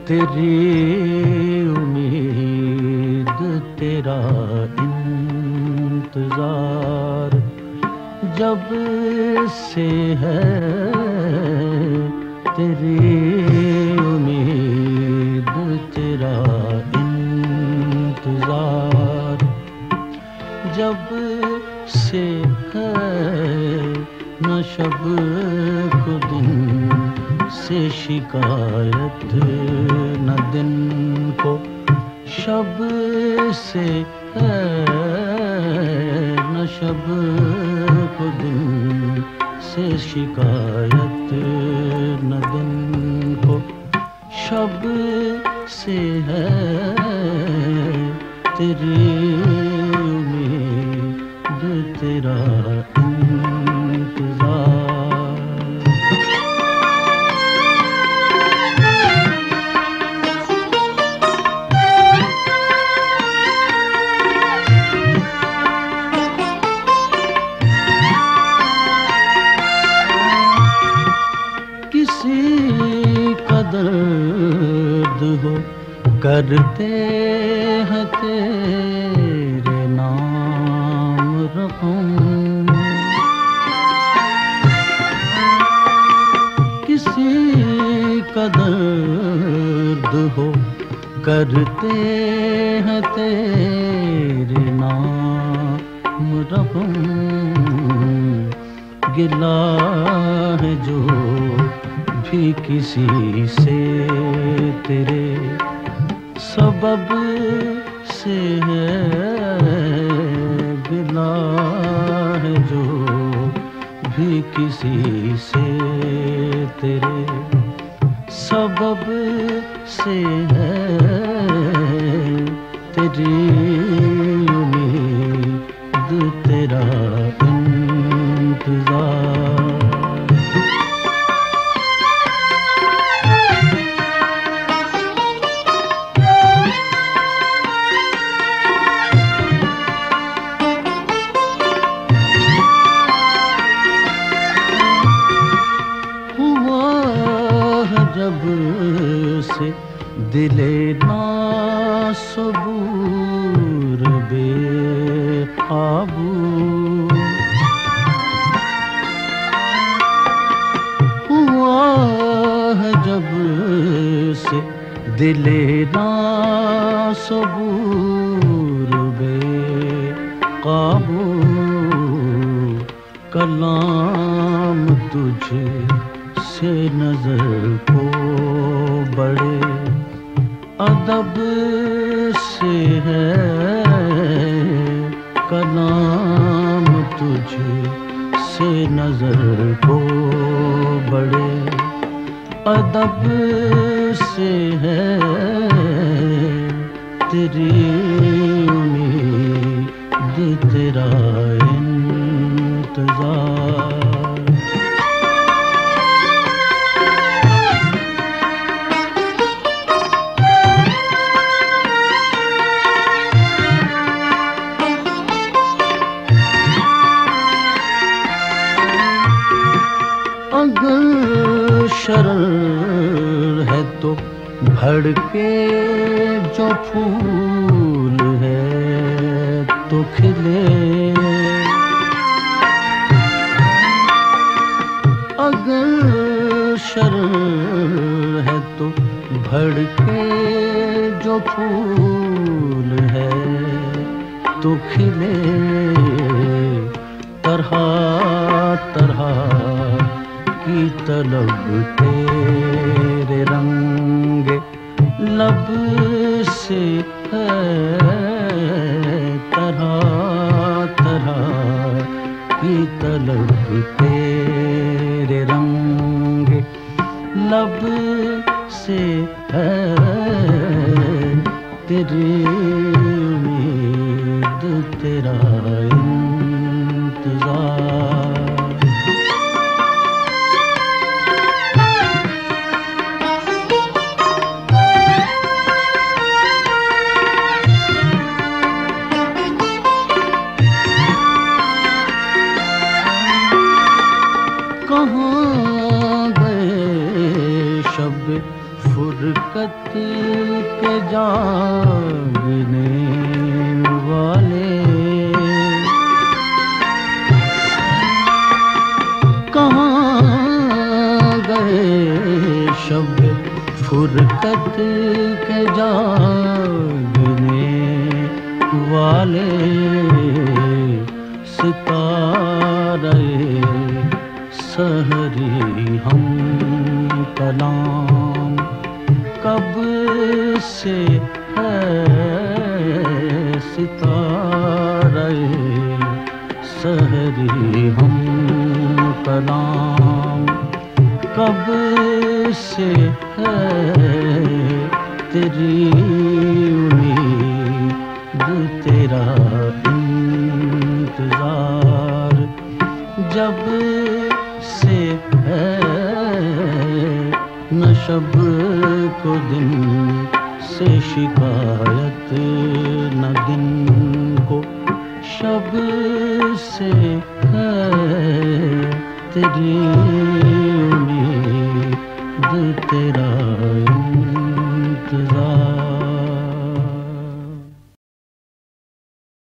तेरी उम्मीद तेरा इंतजार जब से है, तेरी उम्मीद तेरा इंतजार जब से है, न शब को दिन से शिकायत न दिन को शब से है, न शब को दिन से शिकायत न दिन को शब से है, तेरी उम्मीद तेरा दर्द हो करते हैं तेरे नाम रकम, किसी का दर्द हो करते हैं तेरे नाम रकम, गिला है जो भी किसी से तेरे सबब से है, गिला है जो भी किसी से तेरे सबब से है, तेरी उम्मीद तेरा इंतजार जब से दिले नासबूर बेकाबू हुआ है, जब से दिले नासबूर बेकाबू कलाम तुझे से नजर को बड़े अदब से है, कलाम तुझे से नजर को बड़े अदब से है, तेरी उम्मीद तेरा इंतजार अगर शरर है तो भड़के जो फूल है तो खिले, अगर शरर है तो भड़के जो फूल है तो खिले, तरह तरह की तलब तेरे रंग लब से है, तरह तरह की तलब तेरे रंग लब से है, तेरी उम्मीद तेरा इंतजार फुरकत के जागने वाले कहाँ गए शब फुरकत के जागने वाले सितारे सहरी हम कलाम कब से है सितारे सहरी हम कलाम कब से है तेरी उम्मीद तेरा इंतजार जब से है न शब को दिन से शिकायत न दिन को शब से है तेरी उम्मीद तेरा इंतजार